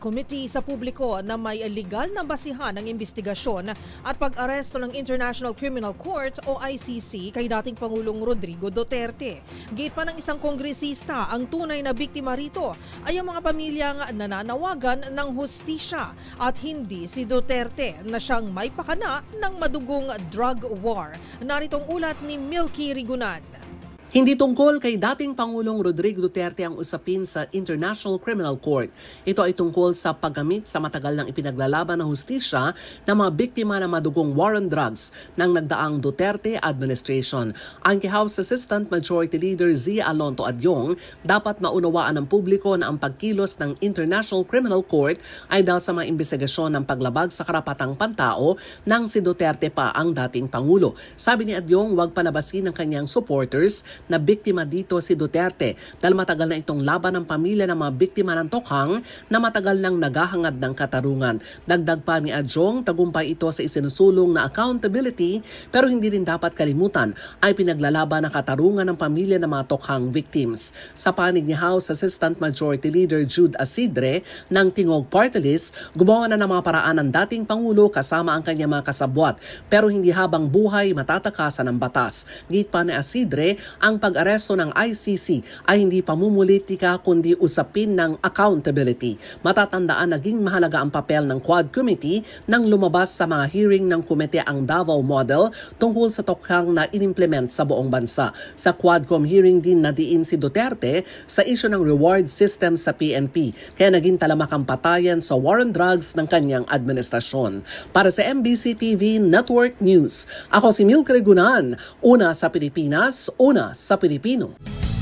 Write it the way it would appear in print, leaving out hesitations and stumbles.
Committee sa publiko na may legal na basihan ng investigasyon at pag-aresto ng International Criminal Court o ICC kay dating Pangulong Rodrigo Duterte. Gate pa ng isang kongresista, ang tunay na biktima rito ay ang mga pamilyang nananawagan ng hustisya at hindi si Duterte na siyang may pakana ng madugong drug war. Naritong ulat ni Milky Rigunan. Hindi tungkol kay dating Pangulong Rodrigo Duterte ang usapin sa International Criminal Court. Ito ay tungkol sa paggamit sa matagal ng ipinaglalaban ng hustisya ng mga biktima ng madugong war on drugs ng nagdaang Duterte administration. Ang House Assistant Majority Leader Z. Alonto Adyong, dapat maunawaan ng publiko na ang pagkilos ng International Criminal Court ay dahil sa mga investigasyon ng paglabag sa karapatang pantao nang si Duterte pa ang dating Pangulo. Sabi ni Adyong, huwag palabasin ng kanyang supporters na biktima dito si Duterte dahil matagal na itong laban ng pamilya ng mga biktima ng tokhang na matagal nang naghahangad ng katarungan. Dagdag pa ni Adyong, tagumpay ito sa isinusulong na accountability pero hindi rin dapat kalimutan ay pinaglalaban ng katarungan ng pamilya ng mga tokhang victims. Sa panig ni House Assistant Majority Leader Jude Asidre ng Tingog Party List, gumawa na ng mga paraan ng dating Pangulo kasama ang kanyang mga kasabwat pero hindi habang buhay matatakasan ng batas. Git pa ni Asidre, ang pag-aresto ng ICC ay hindi pamumulitika kundi usapin ng accountability. Matatandaan naging mahalaga ang papel ng Quad Committee nang lumabas sa mga hearing ng komite ang Davao Model tungkol sa tokhang na inimplement sa buong bansa. Sa Quadcom hearing din nadiin si Duterte sa issue ng reward system sa PNP kaya naging talamak ang patayan sa war on drugs ng kanyang administrasyon. Para sa MBC TV Network News, ako si Milky Rigunan, una sa Pilipinas, una sa Pilipino.